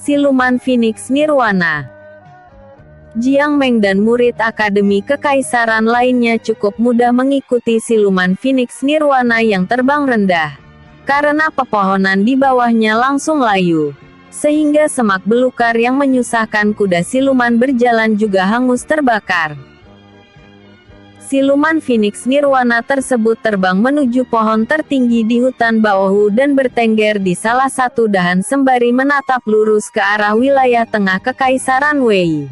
Siluman Phoenix Nirwana. Jiang Meng dan murid Akademi Kekaisaran lainnya cukup mudah mengikuti siluman Phoenix Nirwana yang terbang rendah. Karena pepohonan di bawahnya langsung layu. Sehingga semak belukar yang menyusahkan kuda siluman berjalan juga hangus terbakar. Siluman Phoenix Nirwana tersebut terbang menuju pohon tertinggi di hutan Baohu dan bertengger di salah satu dahan sembari menatap lurus ke arah wilayah tengah Kekaisaran Wei.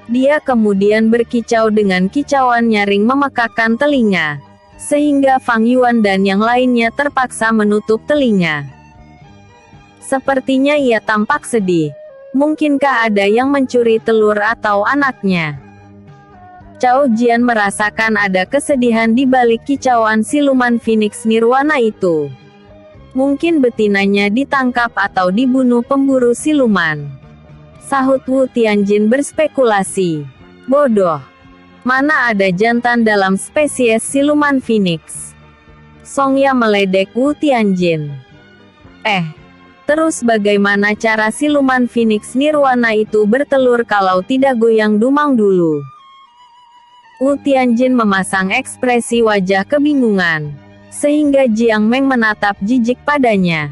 Dia kemudian berkicau dengan kicauan nyaring memekakkan telinga, sehingga Fang Yuan dan yang lainnya terpaksa menutup telinga. Sepertinya ia tampak sedih. Mungkinkah ada yang mencuri telur atau anaknya? Cao Jian merasakan ada kesedihan di balik kicauan siluman Phoenix Nirwana itu. Mungkin betinanya ditangkap atau dibunuh pemburu siluman. Sahut Wu Tianjin berspekulasi. Bodoh. Mana ada jantan dalam spesies siluman Phoenix? Songya meledek Wu Tianjin. Terus bagaimana cara siluman Phoenix Nirwana itu bertelur kalau tidak goyang dumang dulu? Wu Tianjin memasang ekspresi wajah kebingungan, sehingga Jiang Meng menatap jijik padanya.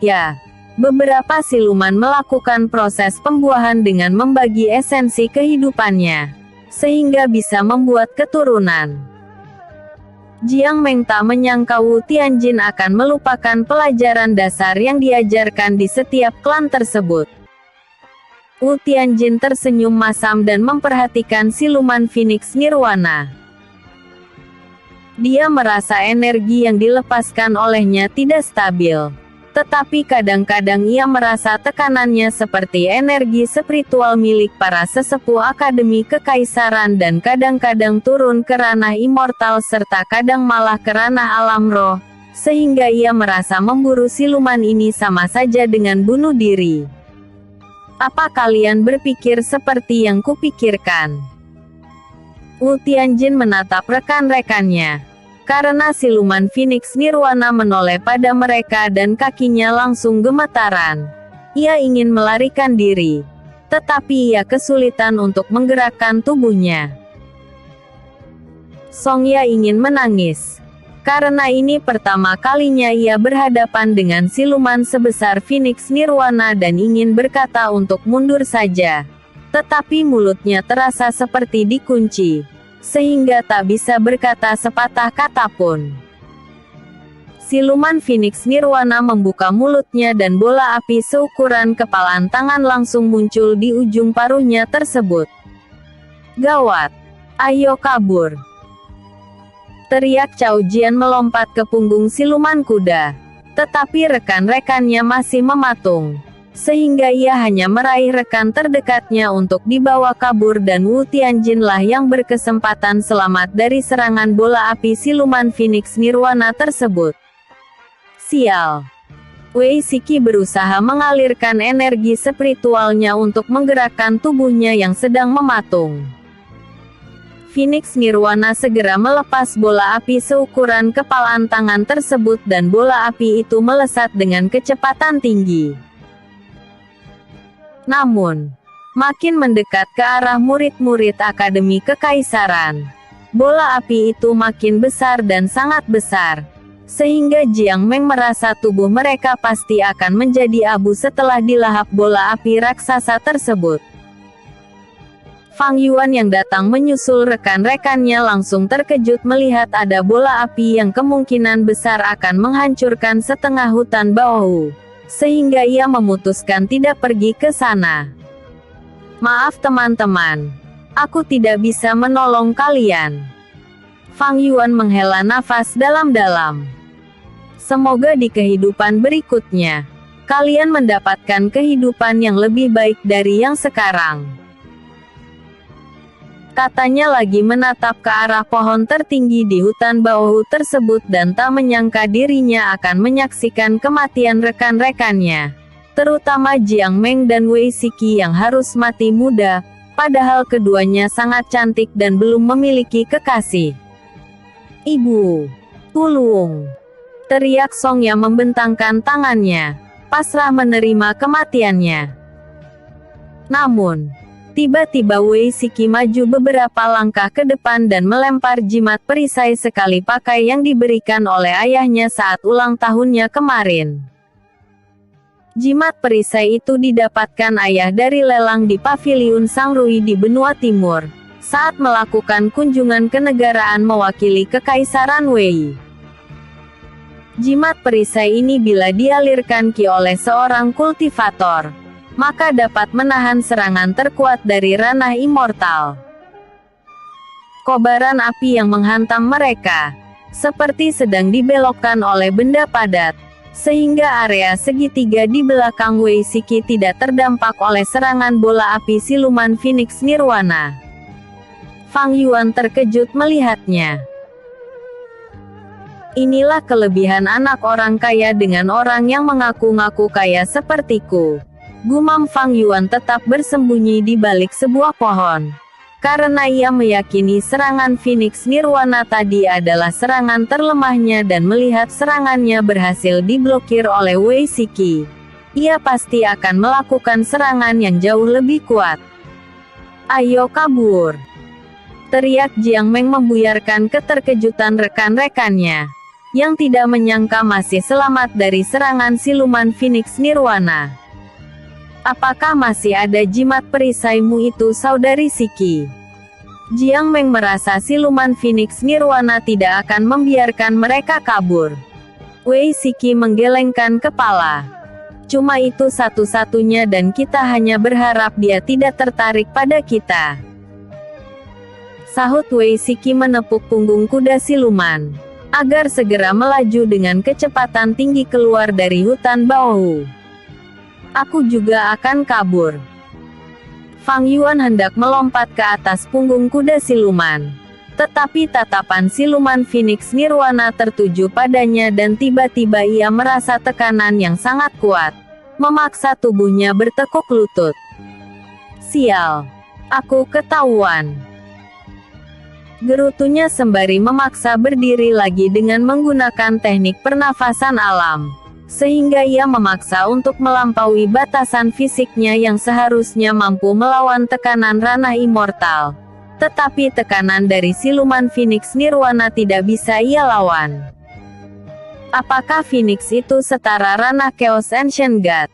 Ya, beberapa siluman melakukan proses pembuahan dengan membagi esensi kehidupannya, sehingga bisa membuat keturunan. Jiang Meng tak menyangka Wu Tianjin akan melupakan pelajaran dasar yang diajarkan di setiap klan tersebut. Wu Tianjin tersenyum masam dan memperhatikan siluman Phoenix Nirwana. Dia merasa energi yang dilepaskan olehnya tidak stabil. Tetapi kadang-kadang ia merasa tekanannya seperti energi spiritual milik para sesepuh Akademi Kekaisaran dan kadang-kadang turun ke ranah immortal serta kadang malah ke ranah alam roh, sehingga ia merasa memburu siluman ini sama saja dengan bunuh diri. Apa kalian berpikir seperti yang kupikirkan? Wu Tianjin menatap rekan-rekannya. Karena siluman Phoenix Nirwana menoleh pada mereka dan kakinya langsung gemetaran. Ia ingin melarikan diri. Tetapi ia kesulitan untuk menggerakkan tubuhnya. Songya ingin menangis. Karena ini pertama kalinya ia berhadapan dengan siluman sebesar Phoenix Nirwana dan ingin berkata untuk mundur saja. Tetapi mulutnya terasa seperti dikunci, sehingga tak bisa berkata sepatah kata pun. Siluman Phoenix Nirwana membuka mulutnya dan bola api seukuran kepalan tangan langsung muncul di ujung paruhnya tersebut. Gawat! Ayo kabur! Teriak Cao Jian melompat ke punggung siluman kuda. Tetapi rekan-rekannya masih mematung. Sehingga ia hanya meraih rekan terdekatnya untuk dibawa kabur dan Wu Tianjin lah yang berkesempatan selamat dari serangan bola api siluman Phoenix Nirwana tersebut. Sial! Wei Siki berusaha mengalirkan energi spiritualnya untuk menggerakkan tubuhnya yang sedang mematung. Phoenix Nirwana segera melepas bola api seukuran kepalan tangan tersebut dan bola api itu melesat dengan kecepatan tinggi. Namun, makin mendekat ke arah murid-murid Akademi Kekaisaran, bola api itu makin besar dan sangat besar, sehingga Jiang Meng merasa tubuh mereka pasti akan menjadi abu setelah dilahap bola api raksasa tersebut. Fang Yuan yang datang menyusul rekan-rekannya langsung terkejut melihat ada bola api yang kemungkinan besar akan menghancurkan setengah hutan Baohu, sehingga ia memutuskan tidak pergi ke sana. Maaf teman-teman, aku tidak bisa menolong kalian. Fang Yuan menghela nafas dalam-dalam. Semoga di kehidupan berikutnya, kalian mendapatkan kehidupan yang lebih baik dari yang sekarang. Katanya lagi menatap ke arah pohon tertinggi di hutan Baohu tersebut dan tak menyangka dirinya akan menyaksikan kematian rekan-rekannya. Terutama Jiang Meng dan Wei Siki yang harus mati muda, padahal keduanya sangat cantik dan belum memiliki kekasih. Ibu! Tolong! Teriak Songya membentangkan tangannya. pasrah menerima kematiannya. Namun, tiba-tiba Wei Siki maju beberapa langkah ke depan dan melempar jimat perisai sekali pakai yang diberikan oleh ayahnya saat ulang tahunnya kemarin. Jimat perisai itu didapatkan ayah dari lelang di Paviliun Sangrui di benua timur, saat melakukan kunjungan kenegaraan mewakili Kekaisaran Wei. Jimat perisai ini bila dialirkan ki oleh seorang kultivator, maka dapat menahan serangan terkuat dari ranah immortal. Kobaran api yang menghantam mereka, seperti sedang dibelokkan oleh benda padat, sehingga area segitiga di belakang Wei Siki tidak terdampak oleh serangan bola api siluman Phoenix Nirwana. Fang Yuan terkejut melihatnya. Inilah kelebihan anak orang kaya dengan orang yang mengaku-ngaku kaya sepertiku. Gumam Fang Yuan tetap bersembunyi di balik sebuah pohon. Karena ia meyakini serangan Phoenix Nirwana tadi adalah serangan terlemahnya dan melihat serangannya berhasil diblokir oleh Wei Siki, ia pasti akan melakukan serangan yang jauh lebih kuat. Ayo kabur! Teriak Jiang Meng membuyarkan keterkejutan rekan-rekannya, yang tidak menyangka masih selamat dari serangan siluman Phoenix Nirwana. Apakah masih ada jimat perisaimu itu, saudari Siki? Jiang Meng merasa siluman Phoenix Nirwana tidak akan membiarkan mereka kabur. Wei Siki menggelengkan kepala. Cuma itu satu-satunya dan kita hanya berharap dia tidak tertarik pada kita. Sahut Wei Siki menepuk punggung kuda siluman, agar segera melaju dengan kecepatan tinggi keluar dari hutan Baohu. Aku juga akan kabur. Fang Yuan hendak melompat ke atas punggung kuda siluman. Tetapi tatapan siluman Phoenix Nirwana tertuju padanya dan tiba-tiba ia merasa tekanan yang sangat kuat, memaksa tubuhnya bertekuk lutut. Sial! Aku ketahuan! Gerutunya sembari memaksa berdiri lagi dengan menggunakan teknik pernafasan alam, sehingga ia memaksa untuk melampaui batasan fisiknya yang seharusnya mampu melawan tekanan ranah immortal. Tetapi tekanan dari siluman Phoenix Nirwana tidak bisa ia lawan. Apakah Phoenix itu setara ranah Chaos Ancient God?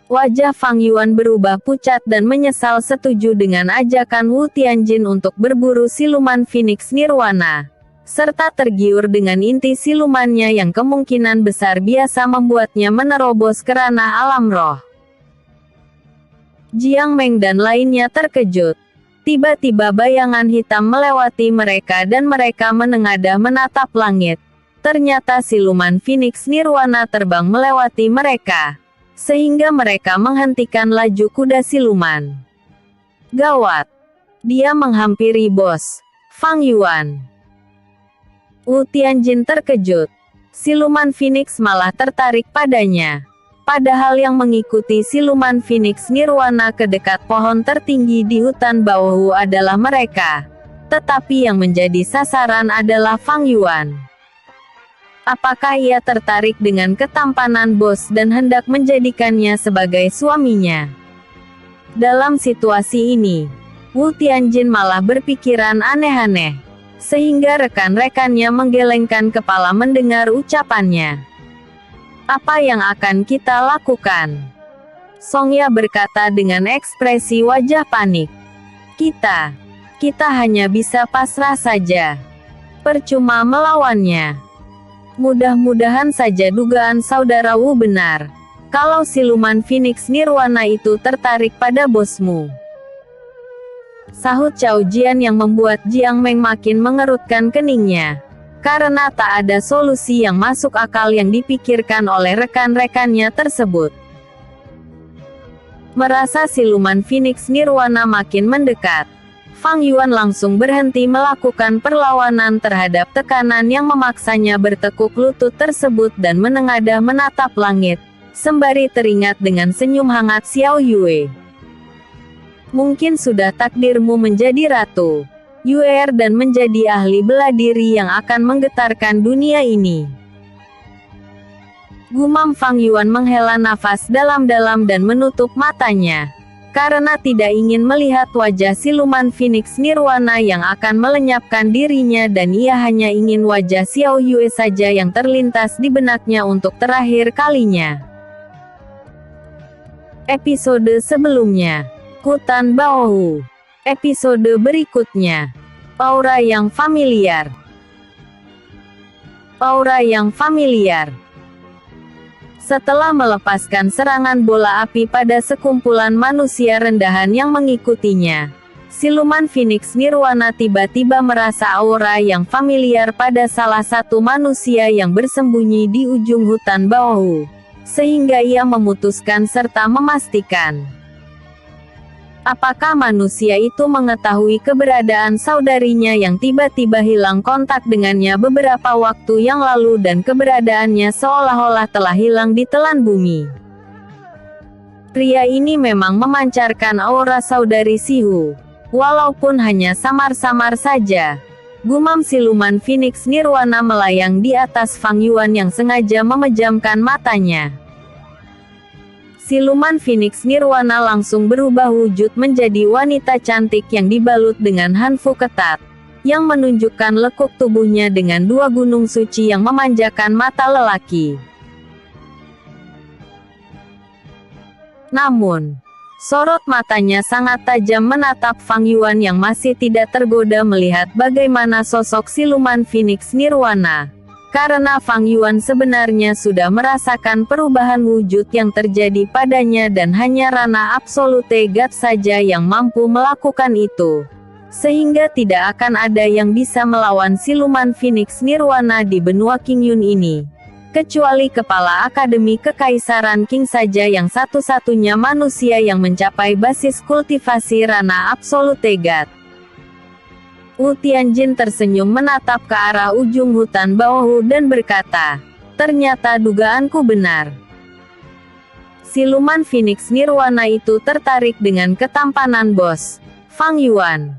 Wajah Fang Yuan berubah pucat dan menyesal setuju dengan ajakan Wu Tianjin untuk berburu siluman Phoenix Nirwana, serta tergiur dengan inti silumannya yang kemungkinan besar biasa membuatnya menerobos ke ranah alam roh. Jiang Meng dan lainnya terkejut. Tiba-tiba bayangan hitam melewati mereka dan mereka menengadah menatap langit. Ternyata siluman Phoenix Nirwana terbang melewati mereka, sehingga mereka menghentikan laju kuda siluman. Gawat! Dia menghampiri bos Fang Yuan. Wu Tianjin terkejut. Siluman Phoenix malah tertarik padanya. Padahal yang mengikuti siluman Phoenix Nirwana ke dekat pohon tertinggi di hutan Baohu adalah mereka. Tetapi yang menjadi sasaran adalah Fang Yuan. Apakah ia tertarik dengan ketampanan bos dan hendak menjadikannya sebagai suaminya? Dalam situasi ini, Wu Tianjin malah berpikiran aneh-aneh. Sehingga rekan-rekannya menggelengkan kepala mendengar ucapannya. Apa yang akan kita lakukan? Songya berkata dengan ekspresi wajah panik. Kita hanya bisa pasrah saja. Percuma melawannya. Mudah-mudahan saja dugaan saudara Wu benar. Kalau siluman Phoenix Nirwana itu tertarik pada bosmu. Sahut Cao Jian yang membuat Jiang Meng makin mengerutkan keningnya. Karena tak ada solusi yang masuk akal yang dipikirkan oleh rekan-rekannya tersebut. Merasa siluman Phoenix Nirwana makin mendekat, Fang Yuan langsung berhenti melakukan perlawanan terhadap tekanan yang memaksanya bertekuk lutut tersebut dan menengadah menatap langit, sembari teringat dengan senyum hangat Xiao Yue. Mungkin sudah takdirmu menjadi ratu Yuer dan menjadi ahli bela diri yang akan menggetarkan dunia ini. Gumam Fang Yuan menghela nafas dalam-dalam dan menutup matanya. Karena tidak ingin melihat wajah siluman Phoenix Nirwana yang akan melenyapkan dirinya dan ia hanya ingin wajah Xiao Yue saja yang terlintas di benaknya untuk terakhir kalinya. Episode sebelumnya, Hutan Baohu. Episode berikutnya, Aura yang familiar. Aura yang familiar. Setelah melepaskan serangan bola api pada sekumpulan manusia rendahan yang mengikutinya, siluman Phoenix Nirwana tiba-tiba merasa aura yang familiar pada salah satu manusia yang bersembunyi di ujung hutan Baohu, sehingga ia memutuskan serta memastikan apakah manusia itu mengetahui keberadaan saudarinya yang tiba-tiba hilang kontak dengannya beberapa waktu yang lalu dan keberadaannya seolah-olah telah hilang di telan bumi. Pria ini memang memancarkan aura saudari Sihu, walaupun hanya samar-samar saja. Gumam siluman Phoenix Nirwana melayang di atas Fang Yuan yang sengaja memejamkan matanya. Siluman Phoenix Nirwana langsung berubah wujud menjadi wanita cantik yang dibalut dengan hanfu ketat, yang menunjukkan lekuk tubuhnya dengan dua gunung suci yang memanjakan mata lelaki. Namun, sorot matanya sangat tajam menatap Fang Yuan yang masih tidak tergoda melihat bagaimana sosok siluman Phoenix Nirwana. Karena Fang Yuan sebenarnya sudah merasakan perubahan wujud yang terjadi padanya dan hanya Rana Absolute God saja yang mampu melakukan itu. Sehingga tidak akan ada yang bisa melawan siluman Phoenix Nirwana di benua Qingyun ini. Kecuali kepala Akademi Kekaisaran Qing saja yang satu-satunya manusia yang mencapai basis kultivasi Rana Absolute God. Wu Tianjin tersenyum menatap ke arah ujung hutan Baohu dan berkata, ternyata dugaanku benar. Siluman Phoenix Nirwana itu tertarik dengan ketampanan bos Fang Yuan.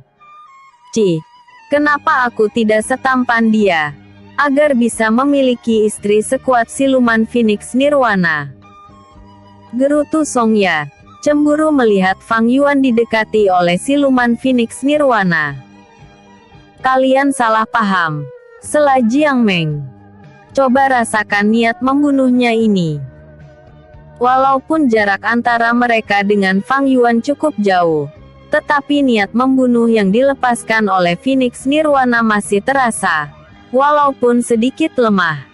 Kenapa aku tidak setampan dia, agar bisa memiliki istri sekuat siluman Phoenix Nirwana? Gerutu Songya, cemburu melihat Fang Yuan didekati oleh siluman Phoenix Nirwana. Kalian salah paham. Sela Jiang Meng. Coba rasakan niat membunuhnya ini. Walaupun jarak antara mereka dengan Fang Yuan cukup jauh, tetapi niat membunuh yang dilepaskan oleh Phoenix Nirwana masih terasa, walaupun sedikit lemah.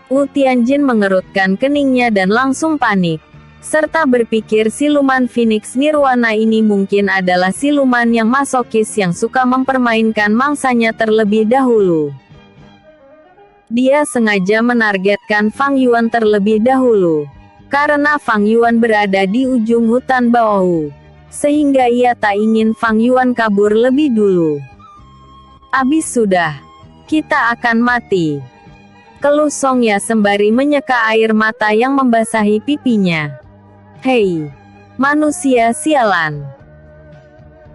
Wu Tianjin mengerutkan keningnya dan langsung panik, serta berpikir siluman Phoenix Nirwana ini mungkin adalah siluman yang masokis yang suka mempermainkan mangsanya terlebih dahulu. Dia sengaja menargetkan Fang Yuan terlebih dahulu, karena Fang Yuan berada di ujung hutan Baohu, sehingga ia tak ingin Fang Yuan kabur lebih dulu. Abis sudah, kita akan mati. Keluh Songya sembari menyeka air mata yang membasahi pipinya. Hei, manusia sialan!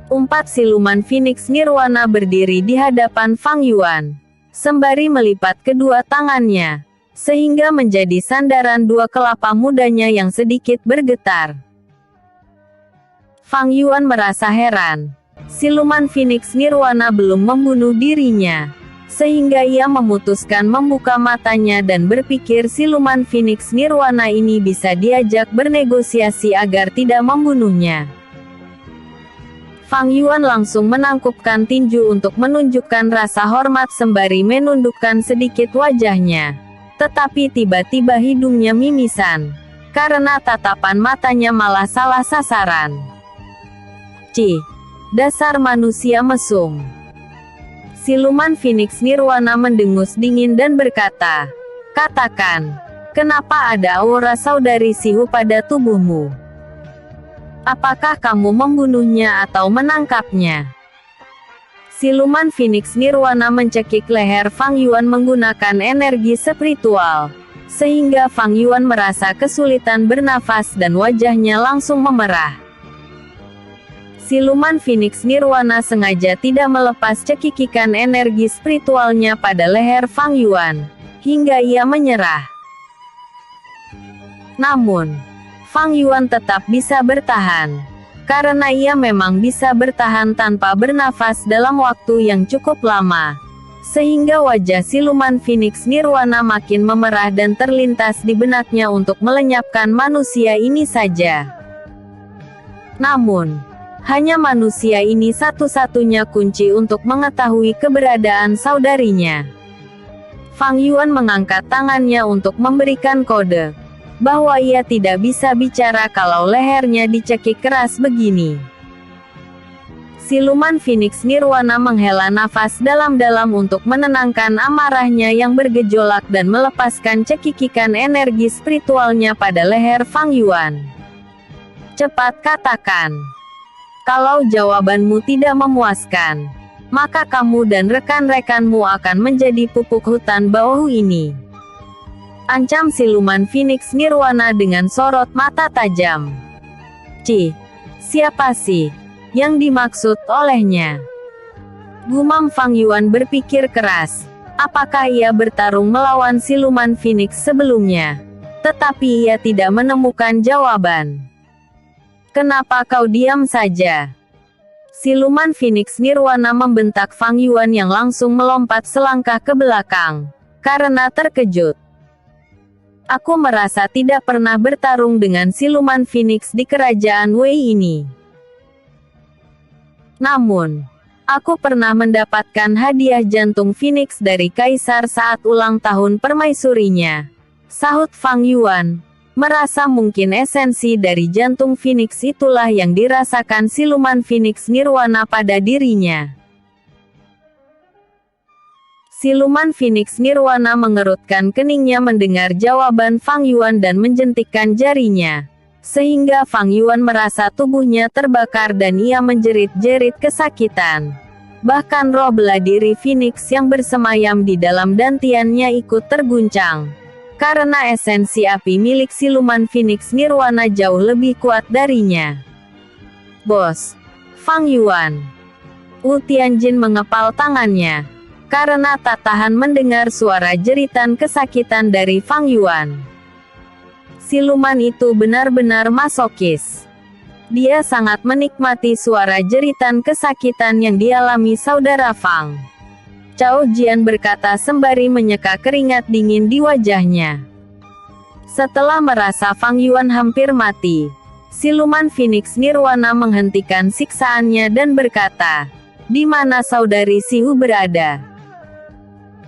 Umpat siluman Phoenix Nirwana berdiri di hadapan Fang Yuan, sembari melipat kedua tangannya, sehingga menjadi sandaran dua kelapa mudanya yang sedikit bergetar. Fang Yuan merasa heran, siluman Phoenix Nirwana belum membunuh dirinya. Sehingga ia memutuskan membuka matanya dan berpikir siluman Phoenix Nirwana ini bisa diajak bernegosiasi agar tidak membunuhnya. Fang Yuan langsung menangkupkan tinju untuk menunjukkan rasa hormat sembari menundukkan sedikit wajahnya. Tetapi tiba-tiba hidungnya mimisan, karena tatapan matanya malah salah sasaran. Dasar manusia mesum! Siluman Phoenix Nirwana mendengus dingin dan berkata, katakan, kenapa ada aura saudari Sihu pada tubuhmu? Apakah kamu membunuhnya atau menangkapnya? Siluman Phoenix Nirwana mencekik leher Fang Yuan menggunakan energi spiritual, sehingga Fang Yuan merasa kesulitan bernafas dan wajahnya langsung memerah. Siluman Phoenix Nirwana sengaja tidak melepas cekikikan energi spiritualnya pada leher Fang Yuan, hingga ia menyerah. Namun, Fang Yuan tetap bisa bertahan. Karena ia memang bisa bertahan tanpa bernafas dalam waktu yang cukup lama. Sehingga wajah siluman Phoenix Nirwana makin memerah dan terlintas di benaknya untuk melenyapkan manusia ini saja. Namun, hanya manusia ini satu-satunya kunci untuk mengetahui keberadaan saudarinya. Fang Yuan mengangkat tangannya untuk memberikan kode bahwa ia tidak bisa bicara kalau lehernya dicekik keras begini. Siluman Phoenix Nirwana menghela nafas dalam-dalam untuk menenangkan amarahnya yang bergejolak dan melepaskan cekikikan energi spiritualnya pada leher Fang Yuan. Cepat katakan. Kalau jawabanmu tidak memuaskan, maka kamu dan rekan-rekanmu akan menjadi pupuk hutan bawah ini. Ancam siluman Phoenix Nirwana dengan sorot mata tajam. Siapa sih yang dimaksud olehnya? Gumam Fang Yuan berpikir keras. Apakah ia bertarung melawan siluman Phoenix sebelumnya? Tetapi ia tidak menemukan jawaban. Kenapa kau diam saja? Siluman Phoenix Nirwana membentak Fang Yuan yang langsung melompat selangkah ke belakang. Karena terkejut. Aku merasa tidak pernah bertarung dengan siluman Phoenix di kerajaan Wei ini. Namun, aku pernah mendapatkan hadiah jantung Phoenix dari Kaisar saat ulang tahun permaisurinya. Sahut Fang Yuan, merasa mungkin esensi dari jantung Phoenix itulah yang dirasakan siluman Phoenix Nirwana pada dirinya. Siluman Phoenix Nirwana mengerutkan keningnya mendengar jawaban Fang Yuan dan menjentikkan jarinya. Sehingga Fang Yuan merasa tubuhnya terbakar dan ia menjerit-jerit kesakitan. Bahkan roh bela diri Phoenix yang bersemayam di dalam dantiannya ikut terguncang. Karena esensi api milik siluman Phoenix Nirwana jauh lebih kuat darinya. Bos, Fang Yuan. Wu Tianjin mengepal tangannya. Karena tak tahan mendengar suara jeritan kesakitan dari Fang Yuan. Siluman itu benar-benar masokis. Dia sangat menikmati suara jeritan kesakitan yang dialami saudara Fang. Cao Jian berkata sembari menyeka keringat dingin di wajahnya. Setelah merasa Fang Yuan hampir mati, siluman Phoenix Nirwana menghentikan siksaannya dan berkata, "Di mana saudari Sihu berada?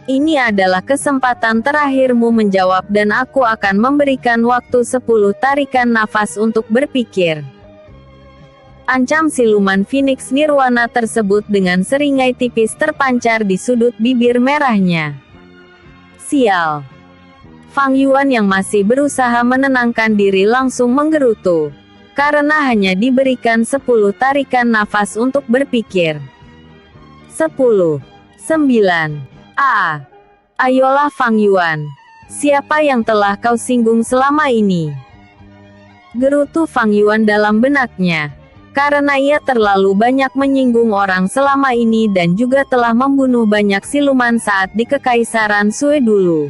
Ini adalah kesempatan terakhirmu menjawab dan aku akan memberikan waktu 10 tarikan nafas untuk berpikir." Ancam siluman Phoenix Nirwana tersebut dengan seringai tipis terpancar di sudut bibir merahnya. Sial. Fang Yuan yang masih berusaha menenangkan diri langsung menggerutu. Karena hanya diberikan 10 tarikan nafas untuk berpikir. 10, 9, Ayolah Fang Yuan. Siapa yang telah kau singgung selama ini? Gerutu Fang Yuan dalam benaknya. Karena ia terlalu banyak menyinggung orang selama ini dan juga telah membunuh banyak siluman saat di Kekaisaran Sui dulu.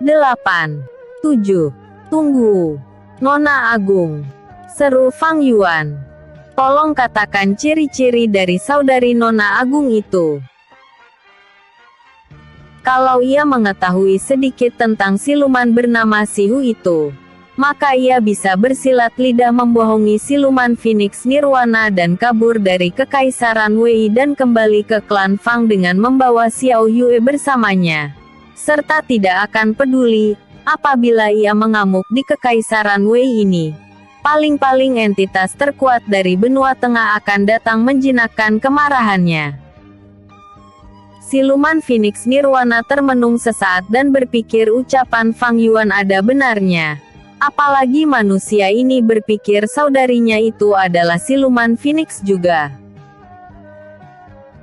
8, 7. Tunggu. Nona Agung. Seru Fang Yuan. Tolong katakan ciri-ciri dari saudari Nona Agung itu. Kalau ia mengetahui sedikit tentang siluman bernama Sihu itu, maka ia bisa bersilat lidah membohongi siluman Phoenix Nirwana dan kabur dari Kekaisaran Wei dan kembali ke klan Fang dengan membawa Xiao Yue bersamanya. Serta tidak akan peduli apabila ia mengamuk di Kekaisaran Wei ini. Paling-paling entitas terkuat dari benua tengah akan datang menjinakkan kemarahannya. Siluman Phoenix Nirwana termenung sesaat dan berpikir ucapan Fang Yuan ada benarnya. Apalagi manusia ini berpikir saudarinya itu adalah siluman Phoenix juga.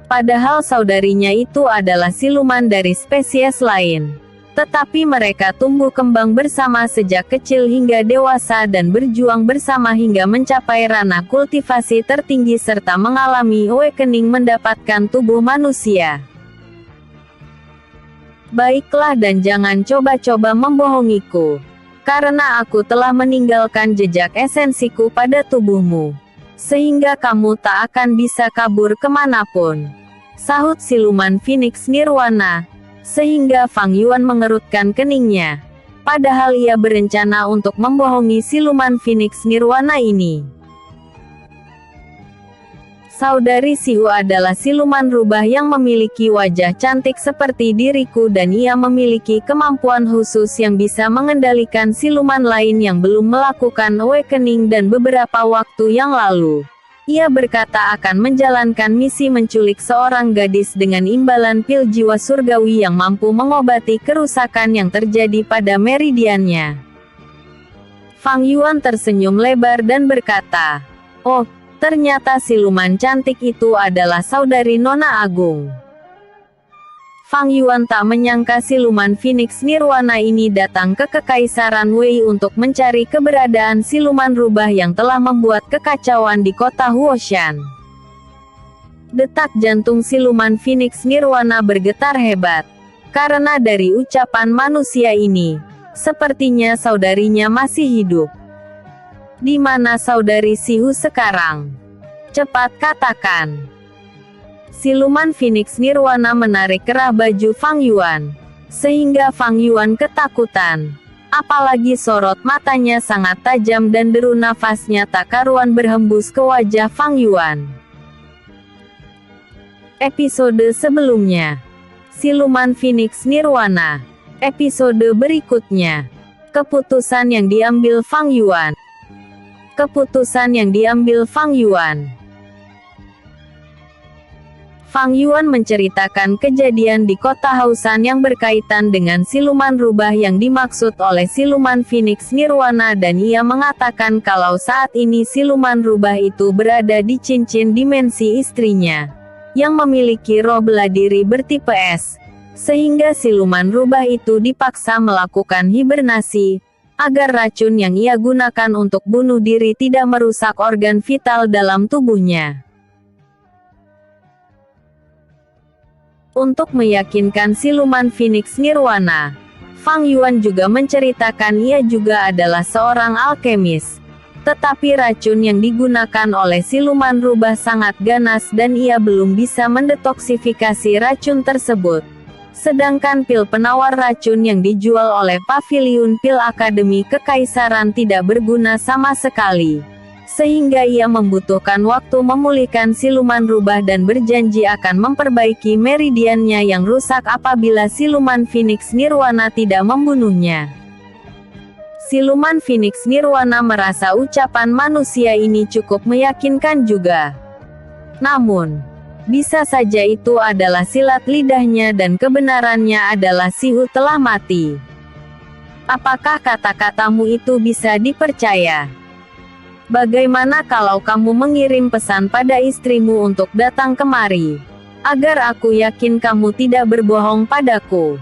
Padahal saudarinya itu adalah siluman dari spesies lain. Tetapi mereka tumbuh kembang bersama sejak kecil hingga dewasa dan berjuang bersama hingga mencapai ranah kultivasi tertinggi serta mengalami awakening mendapatkan tubuh manusia. Baiklah dan jangan coba-coba membohongiku. Karena aku telah meninggalkan jejak esensiku pada tubuhmu, sehingga kamu tak akan bisa kabur kemanapun, sahut siluman Phoenix Nirwana. Sehingga Fang Yuan mengerutkan keningnya. Padahal ia berencana untuk membohongi siluman Phoenix Nirwana ini. Saudari Sihu adalah siluman rubah yang memiliki wajah cantik seperti diriku dan ia memiliki kemampuan khusus yang bisa mengendalikan siluman lain yang belum melakukan awakening dan beberapa waktu yang lalu. Ia berkata akan menjalankan misi menculik seorang gadis dengan imbalan pil jiwa surgawi yang mampu mengobati kerusakan yang terjadi pada meridiannya. Fang Yuan tersenyum lebar dan berkata, "Oh, ternyata siluman cantik itu adalah saudari Nona Agung." Fang Yuan tak menyangka siluman Phoenix Nirwana ini datang ke Kekaisaran Wei untuk mencari keberadaan siluman rubah yang telah membuat kekacauan di kota Huoshan. Detak jantung siluman Phoenix Nirwana bergetar hebat. Karena dari ucapan manusia ini, sepertinya saudarinya masih hidup. Di mana saudari Sihu sekarang? Cepat katakan. Siluman Phoenix Nirwana menarik kerah baju Fang Yuan, sehingga Fang Yuan ketakutan. Apalagi sorot matanya sangat tajam dan deru nafasnya tak karuan berhembus ke wajah Fang Yuan. Episode sebelumnya, Siluman Phoenix Nirwana. Episode berikutnya, keputusan yang diambil Fang Yuan. Keputusan yang diambil Fang Yuan. Fang Yuan menceritakan kejadian di kota Hausan yang berkaitan dengan siluman rubah yang dimaksud oleh siluman Phoenix Nirwana dan ia mengatakan kalau saat ini siluman rubah itu berada di cincin dimensi istrinya, yang memiliki roh bela diri bertipe S, sehingga siluman rubah itu dipaksa melakukan hibernasi, agar racun yang ia gunakan untuk bunuh diri tidak merusak organ vital dalam tubuhnya. Untuk meyakinkan siluman Phoenix Nirwana, Fang Yuan juga menceritakan ia juga adalah seorang alkemis. Tetapi racun yang digunakan oleh siluman rubah sangat ganas dan ia belum bisa mendetoksifikasi racun tersebut. Sedangkan pil penawar racun yang dijual oleh Paviliun Pil Akademi Kekaisaran tidak berguna sama sekali. Sehingga ia membutuhkan waktu memulihkan siluman rubah dan berjanji akan memperbaiki meridiannya yang rusak apabila siluman Phoenix Nirwana tidak membunuhnya. Siluman Phoenix Nirwana merasa ucapan manusia ini cukup meyakinkan juga. Namun, bisa saja itu adalah silat lidahnya dan kebenarannya adalah Sihu telah mati. Apakah kata-katamu itu bisa dipercaya? Bagaimana kalau kamu mengirim pesan pada istrimu untuk datang kemari, agar aku yakin kamu tidak berbohong padaku?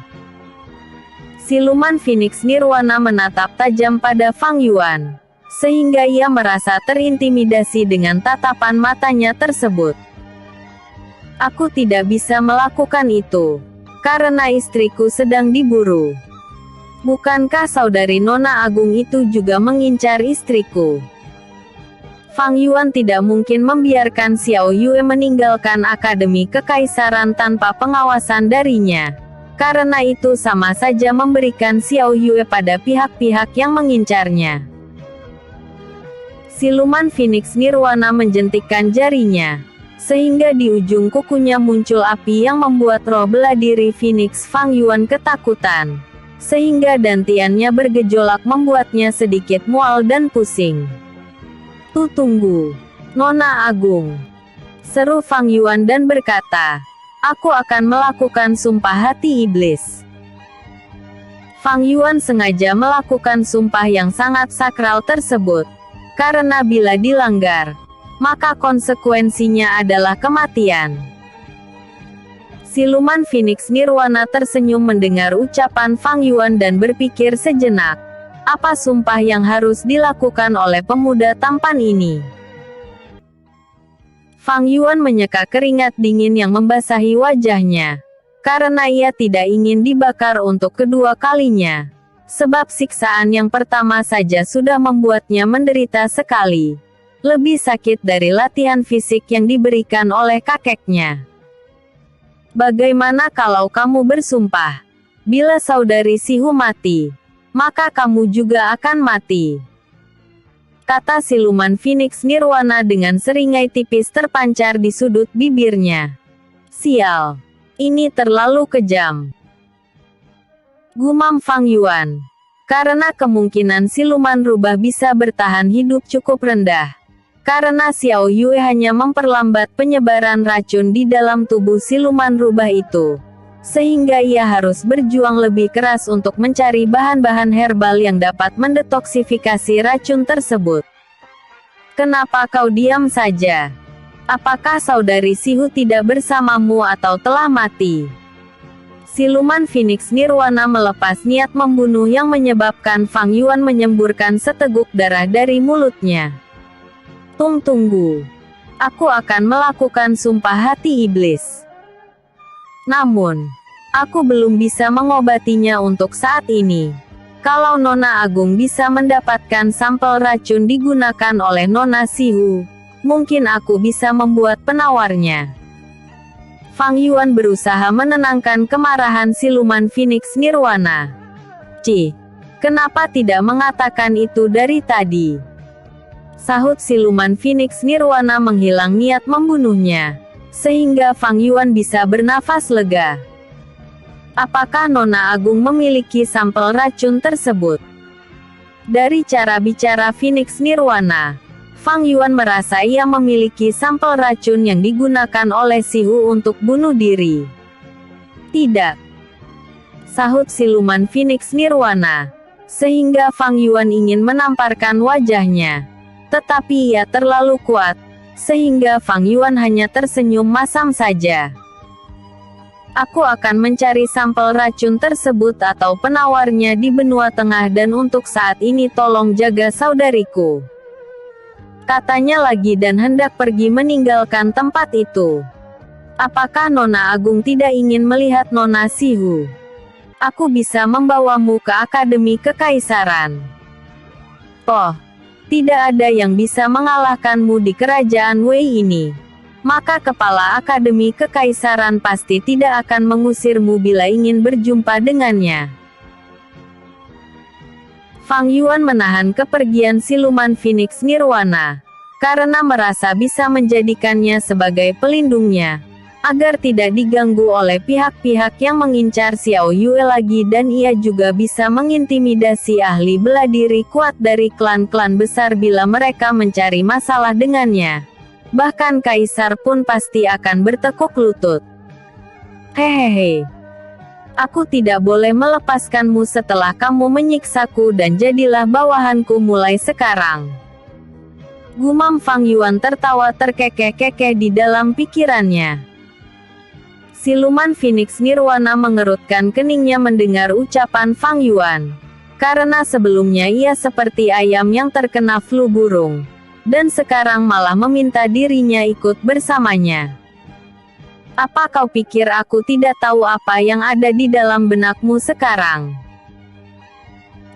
Siluman Phoenix Nirwana menatap tajam pada Fang Yuan, sehingga ia merasa terintimidasi dengan tatapan matanya tersebut. Aku tidak bisa melakukan itu, karena istriku sedang diburu. Bukankah saudari Nona Agung itu juga mengincar istriku? Fang Yuan tidak mungkin membiarkan Xiao Yue meninggalkan Akademi Kekaisaran tanpa pengawasan darinya. Karena itu sama saja memberikan Xiao Yue pada pihak-pihak yang mengincarnya. Siluman Phoenix Nirwana menjentikkan jarinya, sehingga di ujung kukunya muncul api yang membuat roh bela diri Phoenix Fang Yuan ketakutan. Sehingga dantiannya bergejolak membuatnya sedikit mual dan pusing. Tunggu, Nona Agung, seru Fang Yuan dan berkata, aku akan melakukan sumpah hati iblis. Fang Yuan sengaja melakukan sumpah yang sangat sakral tersebut, karena bila dilanggar, maka konsekuensinya adalah kematian. Siluman Phoenix Nirwana tersenyum mendengar ucapan Fang Yuan dan berpikir sejenak. Apa sumpah yang harus dilakukan oleh pemuda tampan ini? Fang Yuan menyeka keringat dingin yang membasahi wajahnya. Karena ia tidak ingin dibakar untuk kedua kalinya. Sebab siksaan yang pertama saja sudah membuatnya menderita sekali. Lebih sakit dari latihan fisik yang diberikan oleh kakeknya. Bagaimana kalau kamu bersumpah? Bila saudari Sihu mati, maka kamu juga akan mati. Kata siluman Phoenix Nirwana dengan seringai tipis terpancar di sudut bibirnya. Sial. Ini terlalu kejam. Gumam Fang Yuan. Karena kemungkinan siluman rubah bisa bertahan hidup cukup rendah. Karena Xiao Yue hanya memperlambat penyebaran racun di dalam tubuh siluman rubah itu. Sehingga ia harus berjuang lebih keras untuk mencari bahan-bahan herbal yang dapat mendetoksifikasi racun tersebut. Kenapa kau diam saja? Apakah saudari Sihu tidak bersamamu atau telah mati? Siluman Phoenix Nirwana melepas niat membunuh yang menyebabkan Fang Yuan menyemburkan seteguk darah dari mulutnya. Tunggu. Aku akan melakukan sumpah hati iblis. Namun, aku belum bisa mengobatinya untuk saat ini. Kalau Nona Agung bisa mendapatkan sampel racun digunakan oleh Nona Sihu, mungkin aku bisa membuat penawarnya. Fang Yuan berusaha menenangkan kemarahan siluman Phoenix Nirwana. Kenapa tidak mengatakan itu dari tadi? Sahut siluman Phoenix Nirwana menghilang niat membunuhnya, sehingga Fang Yuan bisa bernafas lega. Apakah Nona Agung memiliki sampel racun tersebut? Dari cara bicara Phoenix Nirwana, Fang Yuan merasa ia memiliki sampel racun yang digunakan oleh Sihu untuk bunuh diri. Tidak. Sahut siluman Phoenix Nirwana. Sehingga Fang Yuan ingin menamparkan wajahnya. Tetapi ia terlalu kuat, sehingga Fang Yuan hanya tersenyum masam saja. Aku akan mencari sampel racun tersebut atau penawarnya di benua tengah dan untuk saat ini tolong jaga saudariku. Katanya lagi dan hendak pergi meninggalkan tempat itu. Apakah Nona Agung tidak ingin melihat Nona Sihu? Aku bisa membawamu ke Akademi Kekaisaran. Tidak ada yang bisa mengalahkanmu di kerajaan Wei ini. Maka kepala Akademi Kekaisaran pasti tidak akan mengusirmu bila ingin berjumpa dengannya. Fang Yuan menahan kepergian siluman Phoenix Nirwana, karena merasa bisa menjadikannya sebagai pelindungnya, agar tidak diganggu oleh pihak-pihak yang mengincar Xiao Yue lagi dan ia juga bisa mengintimidasi ahli bela diri kuat dari klan-klan besar bila mereka mencari masalah dengannya. Bahkan Kaisar pun pasti akan bertekuk lutut. Hehehe. Aku tidak boleh melepaskanmu setelah kamu menyiksaku dan jadilah bawahanku mulai sekarang. Gumam Fang Yuan tertawa terkekeh-kekeh di dalam pikirannya. Siluman Phoenix Nirwana mengerutkan keningnya mendengar ucapan Fang Yuan. Karena sebelumnya ia seperti ayam yang terkena flu burung. Dan sekarang malah meminta dirinya ikut bersamanya. Apa kau pikir aku tidak tahu apa yang ada di dalam benakmu sekarang?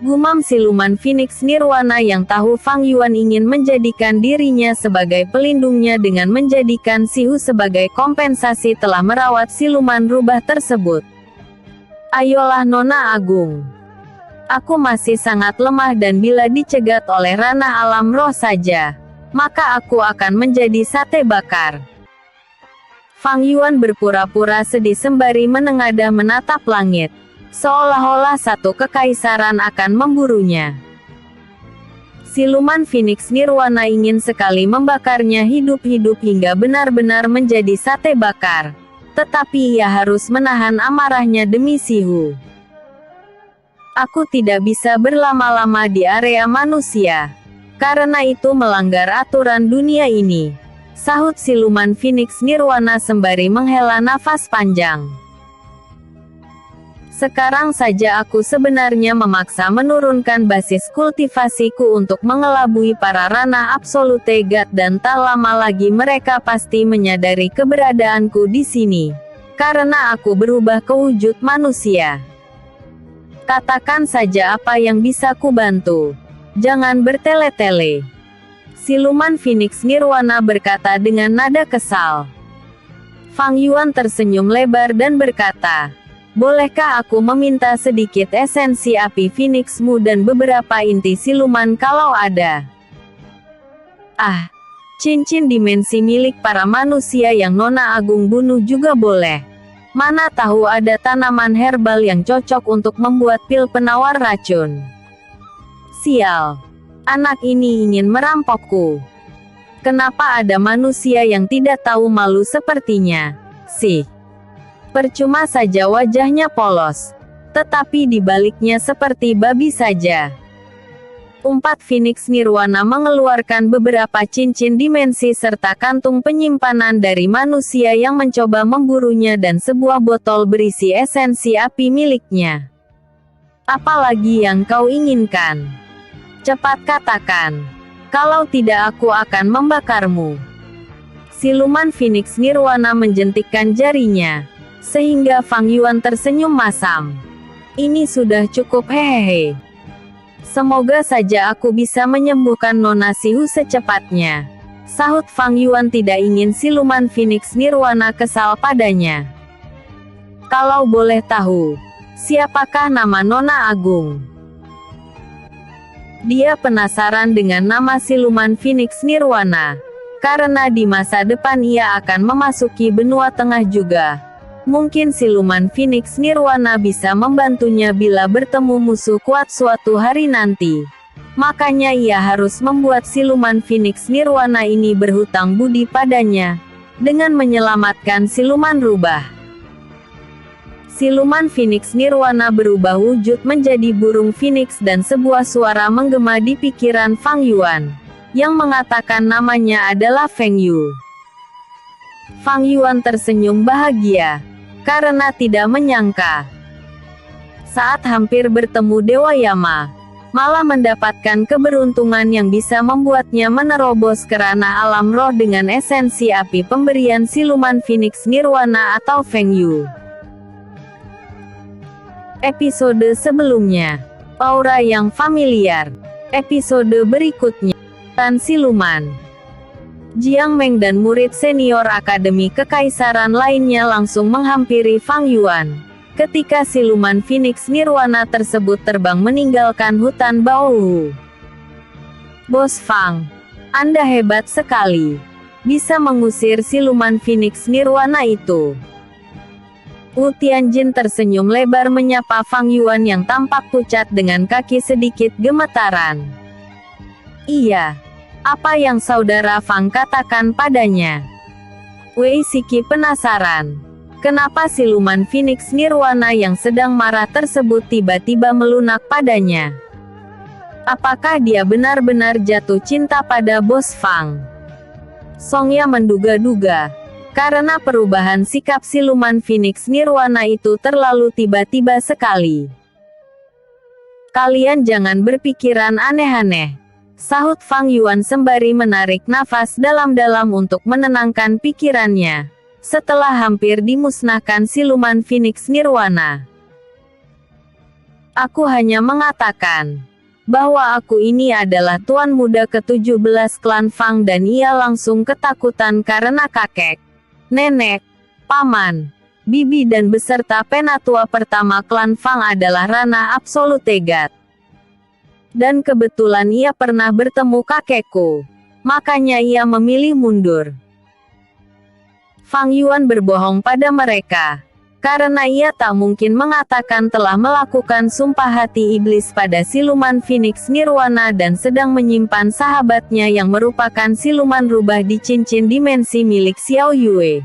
Gumam siluman Phoenix Nirwana yang tahu Fang Yuan ingin menjadikan dirinya sebagai pelindungnya dengan menjadikan Sihu sebagai kompensasi telah merawat siluman rubah tersebut. Ayolah Nona Agung. Aku masih sangat lemah dan bila dicegat oleh ranah alam roh saja, maka aku akan menjadi sate bakar. Fang Yuan berpura-pura sedih sembari menengadah menatap langit, seolah-olah satu kekaisaran akan memburunya. Siluman Phoenix Nirwana ingin sekali membakarnya hidup-hidup hingga benar-benar menjadi sate bakar, tetapi ia harus menahan amarahnya demi Sihu. Aku tidak bisa berlama-lama di area manusia, karena itu melanggar aturan dunia ini. Sahut siluman Phoenix Nirwana sembari menghela nafas panjang. Sekarang saja aku sebenarnya memaksa menurunkan basis kultivasiku untuk mengelabui para ranah absolute God dan tak lama lagi mereka pasti menyadari keberadaanku di sini. Karena aku berubah ke wujud manusia. Katakan saja apa yang bisa kubantu. Jangan bertele-tele. Siluman Phoenix Nirwana berkata dengan nada kesal. Fang Yuan tersenyum lebar dan berkata, bolehkah aku meminta sedikit esensi api Phoenixmu dan beberapa inti siluman kalau ada? Ah, cincin dimensi milik para manusia yang Nona Agung bunuh juga boleh. Mana tahu ada tanaman herbal yang cocok untuk membuat pil penawar racun. Sial, anak ini ingin merampokku. Kenapa ada manusia yang tidak tahu malu sepertinya? Sih. Percuma saja wajahnya polos, tetapi di baliknya seperti babi saja. Umpat Phoenix Nirwana mengeluarkan beberapa cincin dimensi serta kantung penyimpanan dari manusia yang mencoba memburunya dan sebuah botol berisi esensi api miliknya. Apalagi yang kau inginkan? Cepat katakan. Kalau tidak aku akan membakarmu. Siluman Phoenix Nirwana menjentikkan jarinya, sehingga Fang Yuan tersenyum masam. Ini sudah cukup hehehe. Semoga saja aku bisa menyembuhkan Nona Sihu secepatnya. Sahut Fang Yuan tidak ingin siluman Phoenix Nirwana kesal padanya. Kalau boleh tahu, siapakah nama Nona Agung? Dia penasaran dengan nama siluman Phoenix Nirwana, karena di masa depan ia akan memasuki benua tengah juga. Mungkin siluman Phoenix Nirwana bisa membantunya bila bertemu musuh kuat suatu hari nanti. Makanya ia harus membuat siluman Phoenix Nirwana ini berhutang budi padanya, dengan menyelamatkan siluman rubah. Siluman Phoenix Nirwana berubah wujud menjadi burung Phoenix dan sebuah suara menggema di pikiran Fang Yuan, yang mengatakan namanya adalah Feng Yu. Fang Yuan tersenyum bahagia, karena tidak menyangka. Saat hampir bertemu Dewa Yama, malah mendapatkan keberuntungan yang bisa membuatnya menerobos ke ranah alam roh dengan esensi api pemberian siluman Phoenix Nirwana atau Feng Yu. Episode sebelumnya, aura yang familiar. Episode berikutnya, Tan Siluman. Jiang Meng dan murid senior Akademi Kekaisaran lainnya langsung menghampiri Fang Yuan, ketika siluman Phoenix Nirwana tersebut terbang meninggalkan hutan Baowu. Bos Fang, Anda hebat sekali. Bisa mengusir siluman Phoenix Nirwana itu. Wu Tianjin tersenyum lebar menyapa Fang Yuan yang tampak pucat dengan kaki sedikit gemetaran. Iya. Apa yang saudara Fang katakan padanya? Wei Siki penasaran. Kenapa siluman Phoenix Nirwana yang sedang marah tersebut tiba-tiba melunak padanya? Apakah dia benar-benar jatuh cinta pada Bos Fang? Songya menduga-duga, karena perubahan sikap siluman Phoenix Nirwana itu terlalu tiba-tiba sekali. Kalian jangan berpikiran aneh-aneh, sahut Fang Yuan sembari menarik nafas dalam-dalam untuk menenangkan pikirannya, setelah hampir dimusnahkan siluman Phoenix Nirwana. Aku hanya mengatakan bahwa aku ini adalah tuan muda ke-17 klan Fang dan ia langsung ketakutan karena kakek, nenek, paman, bibi dan beserta penatua pertama klan Fang adalah ranah absolute God. Dan kebetulan ia pernah bertemu kakekku. Makanya ia memilih mundur. Fang Yuan berbohong pada mereka. Karena ia tak mungkin mengatakan telah melakukan sumpah hati iblis pada siluman Phoenix Nirwana dan sedang menyimpan sahabatnya yang merupakan siluman rubah di cincin dimensi milik Xiao Yue.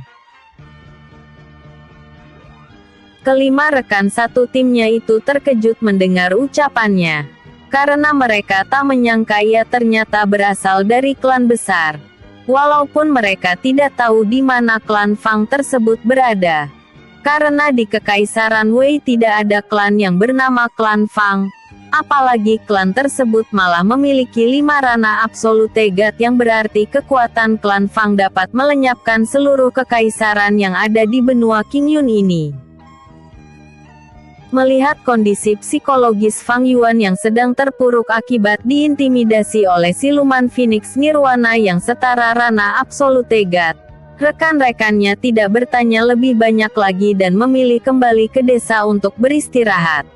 Kelima rekan satu timnya itu terkejut mendengar ucapannya. Karena mereka tak menyangka ia ternyata berasal dari klan besar. Walaupun mereka tidak tahu di mana klan Fang tersebut berada. Karena di Kekaisaran Wei tidak ada klan yang bernama klan Fang. Apalagi klan tersebut malah memiliki 5 ranah absolute God yang berarti kekuatan klan Fang dapat melenyapkan seluruh kekaisaran yang ada di benua Qingyun ini. Melihat kondisi psikologis Fang Yuan yang sedang terpuruk akibat diintimidasi oleh siluman Phoenix Nirwana yang setara ranah absolute God, rekan-rekannya tidak bertanya lebih banyak lagi dan memilih kembali ke desa untuk beristirahat.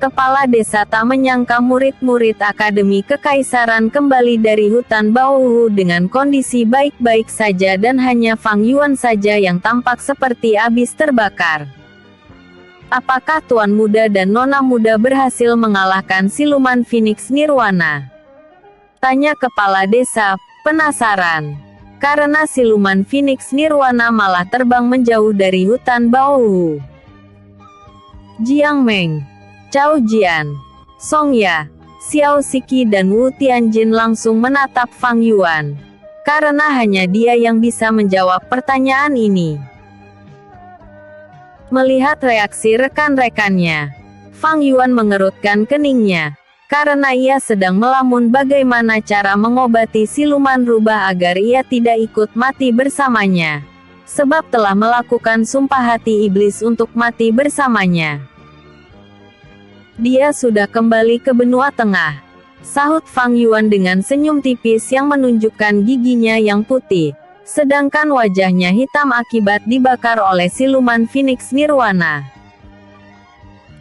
Kepala desa tak menyangka murid-murid Akademi Kekaisaran kembali dari hutan Baowu dengan kondisi baik-baik saja dan hanya Fang Yuan saja yang tampak seperti habis terbakar. Apakah Tuan Muda dan Nona Muda berhasil mengalahkan siluman Phoenix Nirwana? Tanya kepala desa, penasaran. Karena siluman Phoenix Nirwana malah terbang menjauh dari hutan Baowu. Jiang Meng, Cao Jian, Song Ya, Xiao Siki dan Wu Tianjin langsung menatap Fang Yuan. Karena hanya dia yang bisa menjawab pertanyaan ini. Melihat reaksi rekan-rekannya, Fang Yuan mengerutkan keningnya. Karena ia sedang melamun bagaimana cara mengobati siluman rubah agar ia tidak ikut mati bersamanya. Sebab telah melakukan sumpah hati iblis untuk mati bersamanya. Dia sudah kembali ke benua tengah, sahut Fang Yuan dengan senyum tipis yang menunjukkan giginya yang putih, sedangkan wajahnya hitam akibat dibakar oleh siluman Phoenix Nirwana.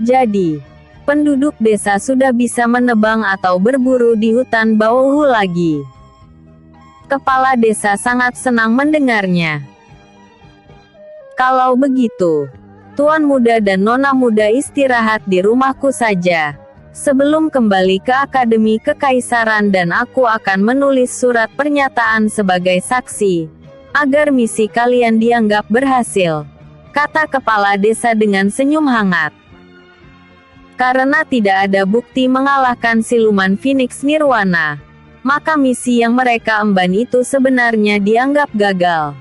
Jadi, penduduk desa sudah bisa menebang atau berburu di hutan Baowu lagi. Kepala desa sangat senang mendengarnya. Kalau begitu, Tuan Muda dan Nona Muda istirahat di rumahku saja, sebelum kembali ke Akademi Kekaisaran dan aku akan menulis surat pernyataan sebagai saksi, agar misi kalian dianggap berhasil, kata kepala desa dengan senyum hangat. Karena tidak ada bukti mengalahkan siluman Phoenix Nirwana, maka misi yang mereka emban itu sebenarnya dianggap gagal.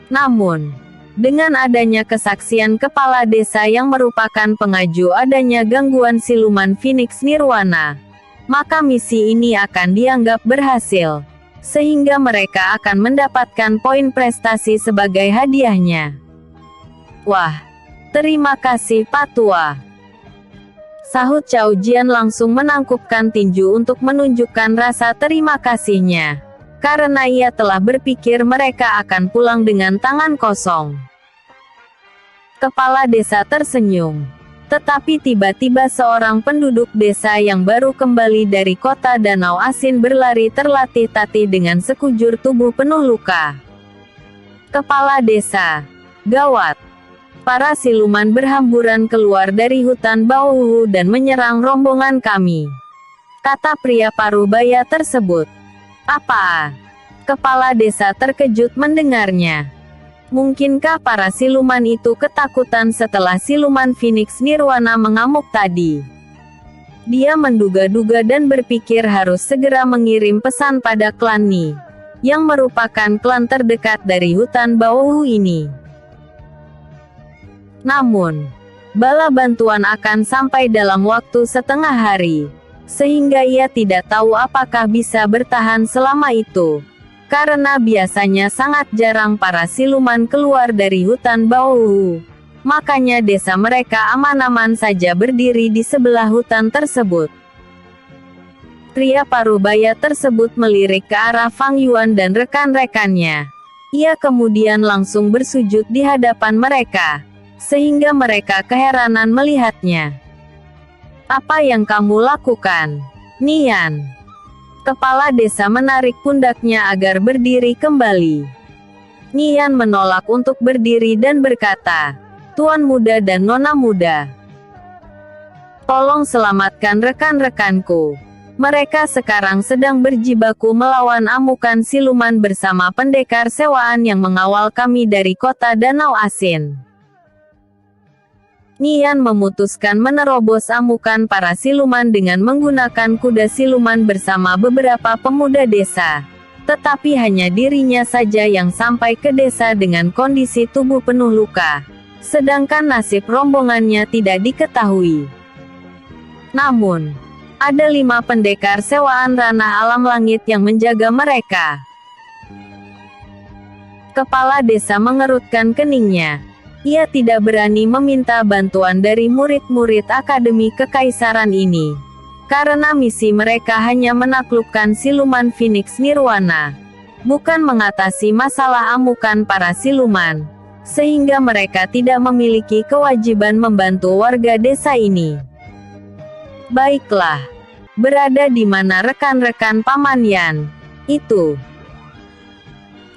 Namun, dengan adanya kesaksian kepala desa yang merupakan pengaju adanya gangguan siluman Phoenix Nirwana, maka misi ini akan dianggap berhasil, sehingga mereka akan mendapatkan poin prestasi sebagai hadiahnya. Wah, terima kasih Pak Tua. Sahut Cao Jian langsung menangkupkan tinju untuk menunjukkan rasa terima kasihnya. Karena ia telah berpikir mereka akan pulang dengan tangan kosong. Kepala desa tersenyum. Tetapi tiba-tiba seorang penduduk desa yang baru kembali dari kota Danau Asin berlari terlatih-tatih dengan sekujur tubuh penuh luka. Kepala desa, gawat. Para siluman berhamburan keluar dari hutan Baowu dan menyerang rombongan kami, kata pria parubaya tersebut. Apa? Kepala desa terkejut mendengarnya. Mungkinkah para siluman itu ketakutan setelah siluman Phoenix Nirwana mengamuk tadi? Dia menduga-duga dan berpikir harus segera mengirim pesan pada klan Ni, yang merupakan klan terdekat dari hutan Baowu ini. Namun, bala bantuan akan sampai dalam waktu setengah hari, sehingga ia tidak tahu apakah bisa bertahan selama itu. Karena biasanya sangat jarang para siluman keluar dari hutan Baowu. Makanya desa mereka aman-aman saja berdiri di sebelah hutan tersebut. Pria parubaya tersebut melirik ke arah Fang Yuan dan rekan-rekannya. Ia kemudian langsung bersujud di hadapan mereka, sehingga mereka keheranan melihatnya. Apa yang kamu lakukan, Nian? Kepala desa menarik pundaknya agar berdiri kembali. Nian menolak untuk berdiri dan berkata, Tuan Muda dan Nona Muda, tolong selamatkan rekan-rekanku. Mereka sekarang sedang berjibaku melawan amukan siluman bersama pendekar sewaan yang mengawal kami dari kota Danau Asin. Nian memutuskan menerobos amukan para siluman dengan menggunakan kuda siluman bersama beberapa pemuda desa. Tetapi hanya dirinya saja yang sampai ke desa dengan kondisi tubuh penuh luka. Sedangkan nasib rombongannya tidak diketahui. Namun, ada 5 pendekar sewaan ranah alam langit yang menjaga mereka. Kepala desa mengerutkan keningnya. Ia tidak berani meminta bantuan dari murid-murid Akademi Kekaisaran ini. Karena misi mereka hanya menaklukkan siluman Phoenix Nirwana, bukan mengatasi masalah amukan para siluman. Sehingga mereka tidak memiliki kewajiban membantu warga desa ini. Baiklah. Berada di mana rekan-rekan Paman Yan? Itu.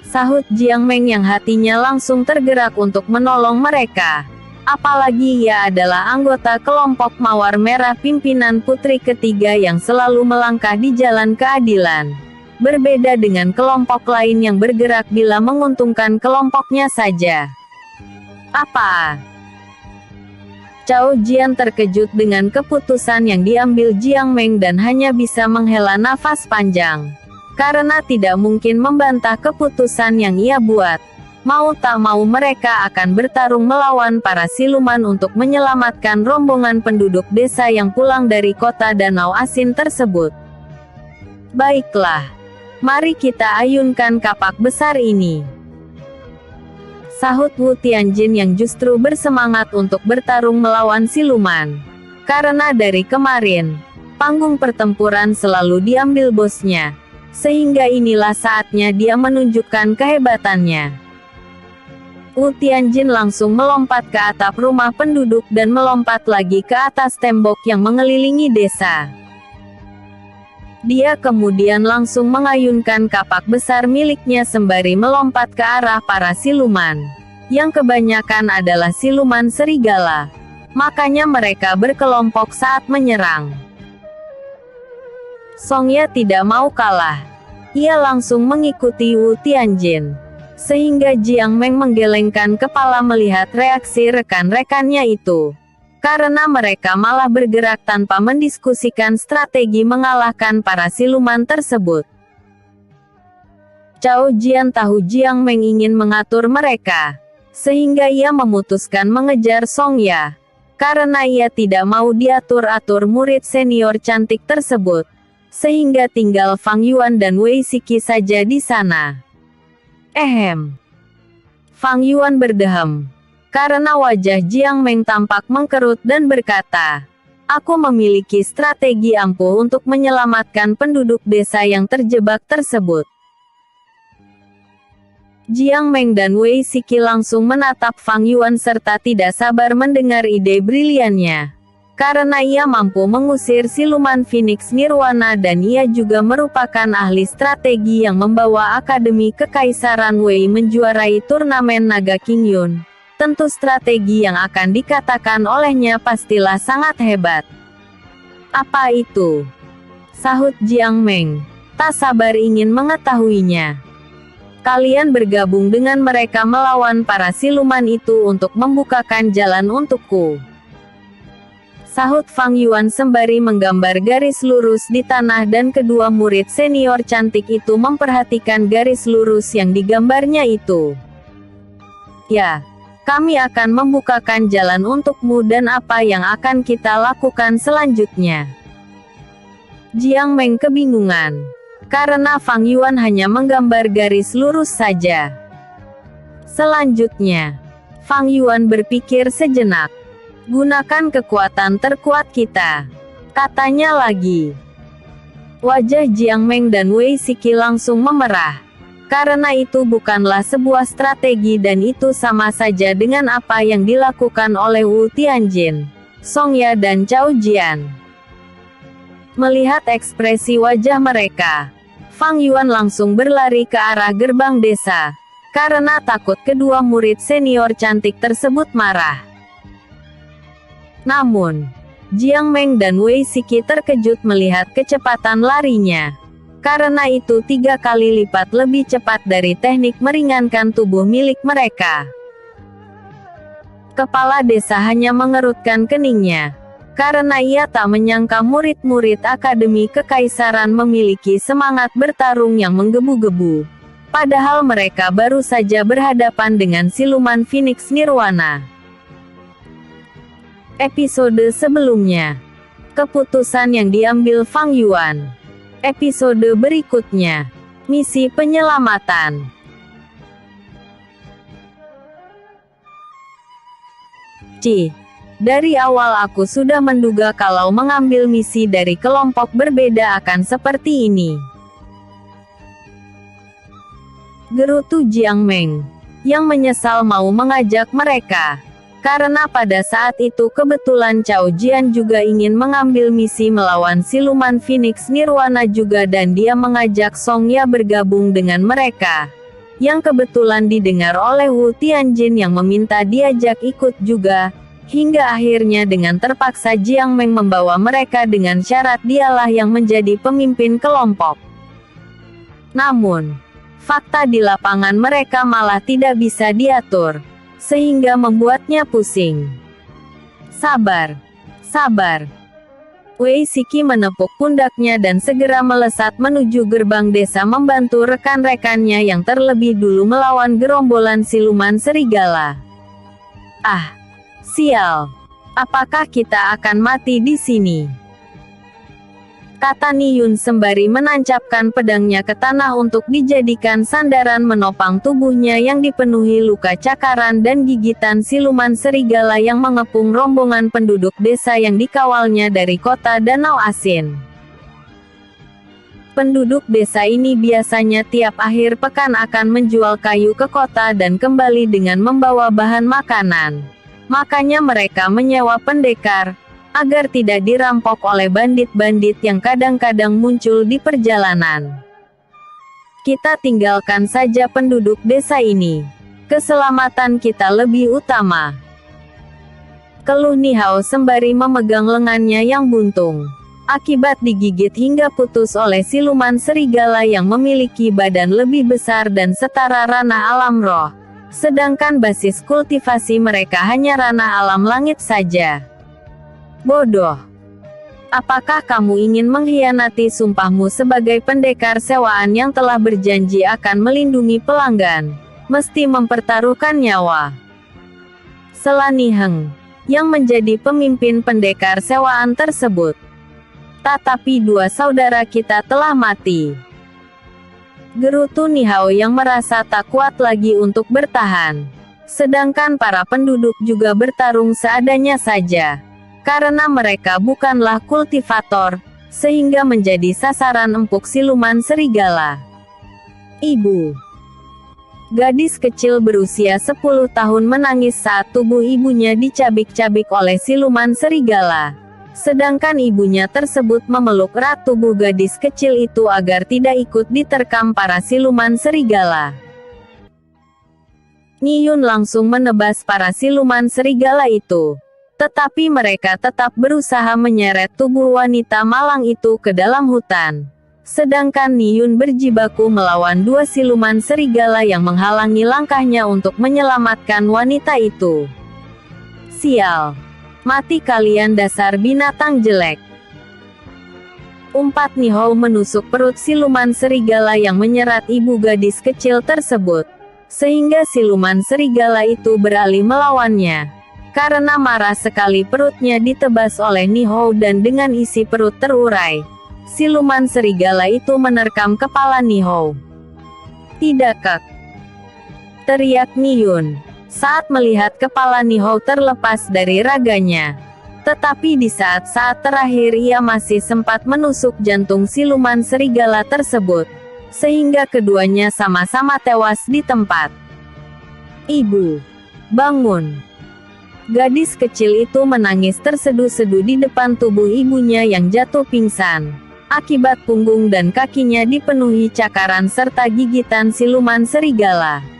Sahut Jiang Meng yang hatinya langsung tergerak untuk menolong mereka. Apalagi ia adalah anggota kelompok Mawar Merah pimpinan putri ketiga yang selalu melangkah di jalan keadilan. Berbeda dengan kelompok lain yang bergerak bila menguntungkan kelompoknya saja. Apa? Cao Jian terkejut dengan keputusan yang diambil Jiang Meng dan hanya bisa menghela nafas panjang. Karena tidak mungkin membantah keputusan yang ia buat. Mau tak mau mereka akan bertarung melawan para siluman untuk menyelamatkan rombongan penduduk desa yang pulang dari kota Danau Asin tersebut. Baiklah. Mari kita ayunkan kapak besar ini. Sahut Wu Tianjin yang justru bersemangat untuk bertarung melawan siluman. Karena dari kemarin, panggung pertempuran selalu diambil bosnya. Sehingga inilah saatnya dia menunjukkan kehebatannya. Wu Tianjin langsung melompat ke atap rumah penduduk dan melompat lagi ke atas tembok yang mengelilingi desa. Dia kemudian langsung mengayunkan kapak besar miliknya sembari melompat ke arah para siluman. Yang kebanyakan adalah siluman serigala. Makanya mereka berkelompok saat menyerang. Songya tidak mau kalah. Ia langsung mengikuti Wu Tianjin. Sehingga Jiang Meng menggelengkan kepala melihat reaksi rekan-rekannya itu. Karena mereka malah bergerak tanpa mendiskusikan strategi mengalahkan para siluman tersebut. Cao Jian tahu Jiang Meng ingin mengatur mereka. Sehingga ia memutuskan mengejar Songya. Karena ia tidak mau diatur-atur murid senior cantik tersebut. Sehingga tinggal Fang Yuan dan Wei Siki saja di sana. Fang Yuan berdehem. Karena wajah Jiang Meng tampak mengkerut dan berkata, "Aku memiliki strategi ampuh untuk menyelamatkan penduduk desa yang terjebak tersebut." Jiang Meng dan Wei Siki langsung menatap Fang Yuan serta tidak sabar mendengar ide briliannya. Karena ia mampu mengusir siluman Phoenix Nirwana dan ia juga merupakan ahli strategi yang membawa Akademi Kekaisaran Wei menjuarai turnamen Naga Qingyun. Tentu strategi yang akan dikatakan olehnya pastilah sangat hebat. Apa itu? Sahut Jiang Meng. Tak sabar ingin mengetahuinya. Kalian bergabung dengan mereka melawan para siluman itu untuk membukakan jalan untukku. Sahut Fang Yuan sembari menggambar garis lurus di tanah dan kedua murid senior cantik itu memperhatikan garis lurus yang digambarnya itu. Ya, kami akan membukakan jalan untukmu dan apa yang akan kita lakukan selanjutnya. Jiang Meng kebingungan. Karena Fang Yuan hanya menggambar garis lurus saja. Selanjutnya, Fang Yuan berpikir sejenak. Gunakan kekuatan terkuat kita. Katanya lagi. Wajah Jiang Meng dan Wei Siki langsung memerah. Karena itu bukanlah sebuah strategi dan itu sama saja dengan apa yang dilakukan oleh Wu Tianjin, Songya dan Cao Jian. Melihat ekspresi wajah mereka, Fang Yuan langsung berlari ke arah gerbang desa. Karena takut kedua murid senior cantik tersebut marah. Namun, Jiang Meng dan Wei Siki terkejut melihat kecepatan larinya. Karena itu 3 kali lipat lebih cepat dari teknik meringankan tubuh milik mereka. Kepala desa hanya mengerutkan keningnya. Karena ia tak menyangka murid-murid Akademi Kekaisaran memiliki semangat bertarung yang menggebu-gebu. Padahal mereka baru saja berhadapan dengan siluman Phoenix Nirwana. Episode sebelumnya. Keputusan yang diambil Fang Yuan. Episode berikutnya. Misi penyelamatan. Dari awal aku sudah menduga kalau mengambil misi dari kelompok berbeda akan seperti ini. Gerutu Jiangmeng, yang menyesal mau mengajak mereka. Karena pada saat itu kebetulan Cao Jian juga ingin mengambil misi melawan siluman Phoenix Nirwana juga dan dia mengajak Song Ya bergabung dengan mereka. Yang kebetulan didengar oleh Wu Tianjin yang meminta diajak ikut juga. Hingga akhirnya dengan terpaksa Jiangmeng membawa mereka dengan syarat dialah yang menjadi pemimpin kelompok. Namun, fakta di lapangan mereka malah tidak bisa diatur, sehingga membuatnya pusing. Sabar, sabar. Wei Siki menepuk pundaknya dan segera melesat menuju gerbang desa membantu rekan-rekannya yang terlebih dulu melawan gerombolan siluman serigala. Ah! Sial, apakah kita akan mati di sini? Kata Niyun sembari menancapkan pedangnya ke tanah untuk dijadikan sandaran menopang tubuhnya yang dipenuhi luka cakaran dan gigitan siluman serigala yang mengepung rombongan penduduk desa yang dikawalnya dari kota Danau Asin. Penduduk desa ini biasanya tiap akhir pekan akan menjual kayu ke kota dan kembali dengan membawa bahan makanan. Makanya mereka menyewa pendekar, agar tidak dirampok oleh bandit-bandit yang kadang-kadang muncul di perjalanan. Kita tinggalkan saja penduduk desa ini. Keselamatan kita lebih utama. Keluh Nihao sembari memegang lengannya yang buntung. Akibat digigit hingga putus oleh siluman serigala yang memiliki badan lebih besar dan setara ranah alam roh. Sedangkan basis kultivasi mereka hanya ranah alam langit saja. Bodoh. Apakah kamu ingin mengkhianati sumpahmu sebagai pendekar sewaan yang telah berjanji akan melindungi pelanggan, mesti mempertaruhkan nyawa? Sela Niheng, yang menjadi pemimpin pendekar sewaan tersebut. Tetapi dua saudara kita telah mati. Gerutu Nihao yang merasa tak kuat lagi untuk bertahan. Sedangkan para penduduk juga bertarung seadanya saja. Karena mereka bukanlah kultivator, sehingga menjadi sasaran empuk siluman serigala. Ibu. Gadis kecil berusia 10 tahun menangis saat tubuh ibunya dicabik-cabik oleh siluman serigala. Sedangkan ibunya tersebut memeluk erat tubuh gadis kecil itu agar tidak ikut diterkam para siluman serigala. Niyun langsung menebas para siluman serigala itu. Tetapi mereka tetap berusaha menyeret tubuh wanita malang itu ke dalam hutan. Sedangkan Niyun berjibaku melawan dua siluman serigala yang menghalangi langkahnya untuk menyelamatkan wanita itu. Sial! Mati kalian dasar binatang jelek. Umpat Nihou menusuk perut siluman serigala yang menyerat ibu gadis kecil tersebut. Sehingga siluman serigala itu beralih melawannya. Karena marah sekali perutnya ditebas oleh Nihou dan dengan isi perut terurai. Siluman serigala itu menerkam kepala Nihou. Tidak kek! Teriak Niyun saat melihat kepala Nihou terlepas dari raganya. Tetapi di saat-saat terakhir ia masih sempat menusuk jantung siluman serigala tersebut. Sehingga keduanya sama-sama tewas di tempat. Ibu, bangun! Gadis kecil itu menangis terseduh-seduh di depan tubuh ibunya yang jatuh pingsan. Akibat punggung dan kakinya dipenuhi cakaran serta gigitan siluman serigala.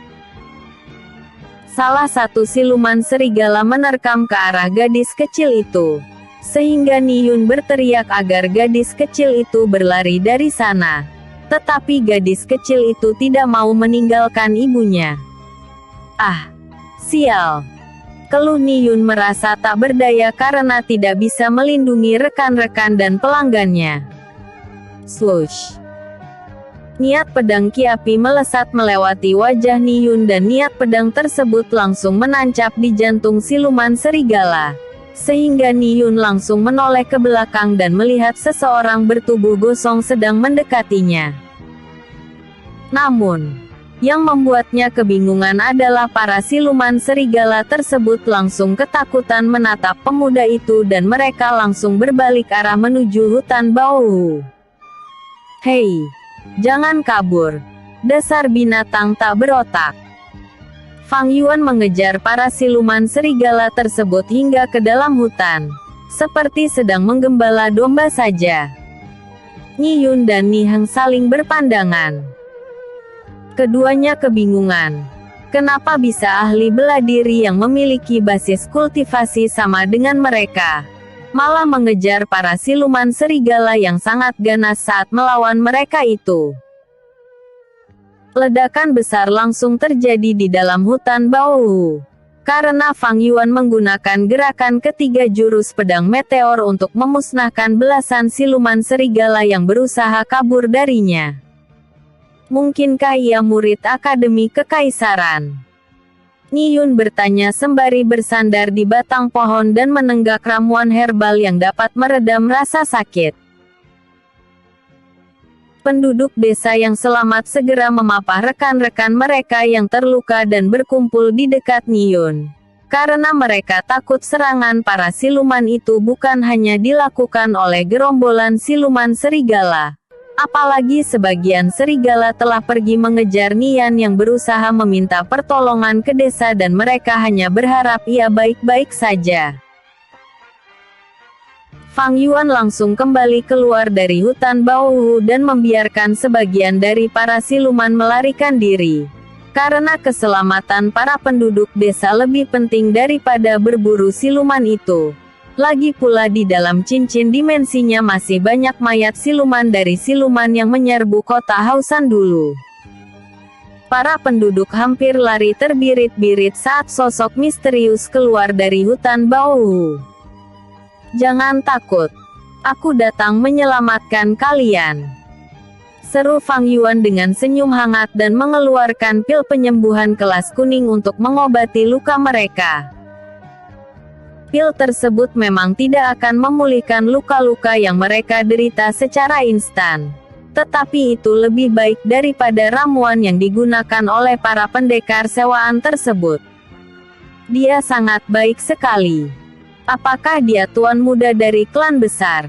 Salah satu siluman serigala menerkam ke arah gadis kecil itu. Sehingga Niyun berteriak agar gadis kecil itu berlari dari sana. Tetapi gadis kecil itu tidak mau meninggalkan ibunya. Ah! Sial! Keluh Niyun merasa tak berdaya karena tidak bisa melindungi rekan-rekan dan pelanggannya. Swoosh! Niat pedang Ki Api melesat melewati wajah Niyun dan niat pedang tersebut langsung menancap di jantung siluman serigala. Sehingga Niyun langsung menoleh ke belakang dan melihat seseorang bertubuh gosong sedang mendekatinya. Namun, Yang membuatnya kebingungan adalah para siluman serigala tersebut langsung ketakutan menatap pemuda itu dan mereka langsung berbalik arah menuju hutan bau. Hei, jangan kabur. Dasar binatang tak berotak. Fang Yuan mengejar para siluman serigala tersebut hingga ke dalam hutan. Seperti sedang menggembala domba saja. Ni Yun dan Ni Heng saling berpandangan. Keduanya kebingungan. Kenapa bisa ahli bela diri yang memiliki basis kultivasi sama dengan mereka, malah mengejar para siluman serigala yang sangat ganas saat melawan mereka itu? Ledakan besar langsung terjadi di dalam hutan bau. Karena Fang Yuan menggunakan gerakan ketiga jurus pedang meteor untuk memusnahkan belasan siluman serigala yang berusaha kabur darinya. Mungkinkah ia murid Akademi Kekaisaran? Ni Yun bertanya sembari bersandar di batang pohon dan menenggak ramuan herbal yang dapat meredam rasa sakit. Penduduk desa yang selamat segera memapah rekan-rekan mereka yang terluka dan berkumpul di dekat Ni Yun. Karena mereka takut serangan para siluman itu bukan hanya dilakukan oleh gerombolan siluman serigala. Apalagi sebagian serigala telah pergi mengejar Nian yang berusaha meminta pertolongan ke desa dan mereka hanya berharap ia baik-baik saja. Fang Yuan langsung kembali keluar dari hutan bau dan membiarkan sebagian dari para siluman melarikan diri. Karena keselamatan para penduduk desa lebih penting daripada berburu siluman itu. Lagi pula di dalam cincin dimensinya masih banyak mayat siluman dari siluman yang menyerbu kota Hausan dulu. Para penduduk hampir lari terbirit-birit saat sosok misterius keluar dari hutan bau. Jangan takut. Aku datang menyelamatkan kalian. Seru Fang Yuan dengan senyum hangat dan mengeluarkan pil penyembuhan kelas kuning untuk mengobati luka mereka. Pil tersebut memang tidak akan memulihkan luka-luka yang mereka derita secara instan. Tetapi itu lebih baik daripada ramuan yang digunakan oleh para pendekar sewaan tersebut. Dia sangat baik sekali. Apakah dia tuan muda dari klan besar?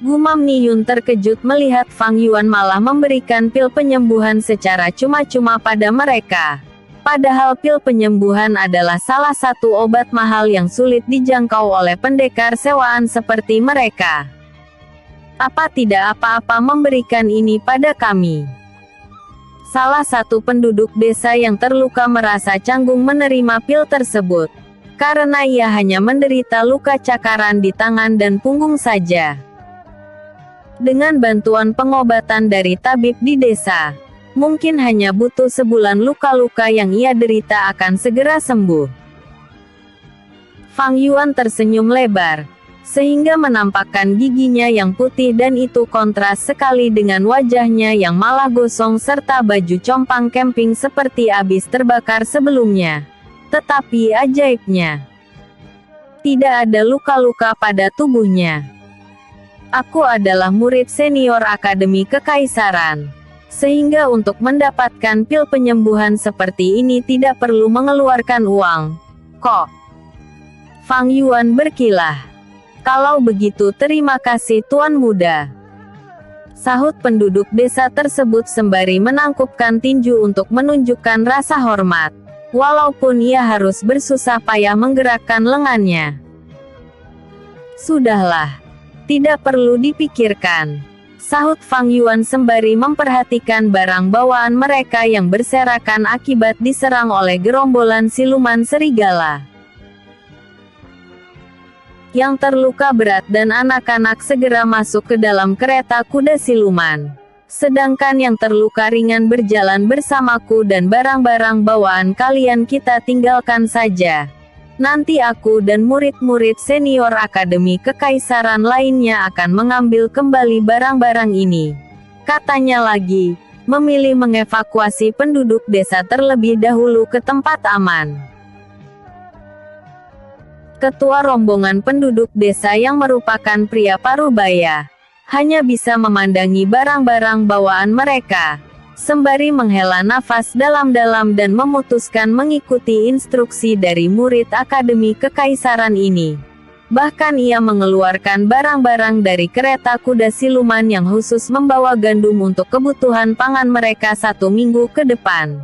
Gumam Ni Yun terkejut melihat Fang Yuan malah memberikan pil penyembuhan secara cuma-cuma pada mereka. Padahal pil penyembuhan adalah salah satu obat mahal yang sulit dijangkau oleh pendekar sewaan seperti mereka. Apa tidak apa-apa memberikan ini pada kami? Salah satu penduduk desa yang terluka merasa canggung menerima pil tersebut. Karena ia hanya menderita luka cakaran di tangan dan punggung saja. Dengan bantuan pengobatan dari tabib di desa, mungkin hanya butuh sebulan luka-luka yang ia derita akan segera sembuh. Fang Yuan tersenyum lebar, sehingga menampakkan giginya yang putih dan itu kontras sekali dengan wajahnya yang malah gosong serta baju compang camping seperti habis terbakar sebelumnya. Tetapi ajaibnya, tidak ada luka-luka pada tubuhnya. Aku adalah murid senior Akademi Kekaisaran. Sehingga untuk mendapatkan pil penyembuhan seperti ini tidak perlu mengeluarkan uang. Kok? Fang Yuan berkilah. Kalau begitu terima kasih tuan muda. Sahut penduduk desa tersebut sembari menangkupkan tinju untuk menunjukkan rasa hormat. Walaupun ia harus bersusah payah menggerakkan lengannya. Sudahlah. Tidak perlu dipikirkan. Sahut Fang Yuan sembari memperhatikan barang bawaan mereka yang berserakan akibat diserang oleh gerombolan siluman serigala. Yang terluka berat dan anak-anak segera masuk ke dalam kereta kuda siluman. Sedangkan yang terluka ringan berjalan bersamaku dan barang-barang bawaan kalian kita tinggalkan saja. Nanti aku dan murid-murid senior Akademi Kekaisaran lainnya akan mengambil kembali barang-barang ini. Katanya lagi, memilih mengevakuasi penduduk desa terlebih dahulu ke tempat aman. Ketua rombongan penduduk desa yang merupakan pria parubaya, hanya bisa memandangi barang-barang bawaan mereka. sembari menghela nafas dalam-dalam dan memutuskan mengikuti instruksi dari murid Akademi Kekaisaran ini. Bahkan ia mengeluarkan barang-barang dari kereta kuda siluman yang khusus membawa gandum untuk kebutuhan pangan mereka 1 minggu ke depan.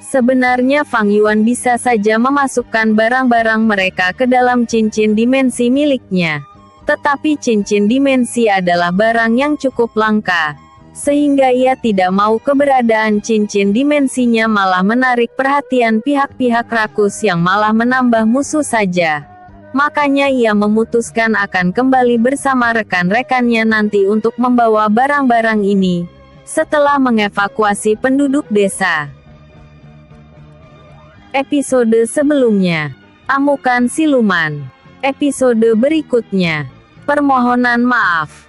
Sebenarnya Fang Yuan bisa saja memasukkan barang-barang mereka ke dalam cincin dimensi miliknya. Tetapi cincin dimensi adalah barang yang cukup langka, sehingga ia tidak mau keberadaan cincin dimensinya malah menarik perhatian pihak-pihak rakus yang malah menambah musuh saja. Makanya ia memutuskan akan kembali bersama rekan-rekannya nanti untuk membawa barang-barang ini, setelah mengevakuasi penduduk desa. Episode sebelumnya, Amukan Siluman. Episode berikutnya, permohonan maaf.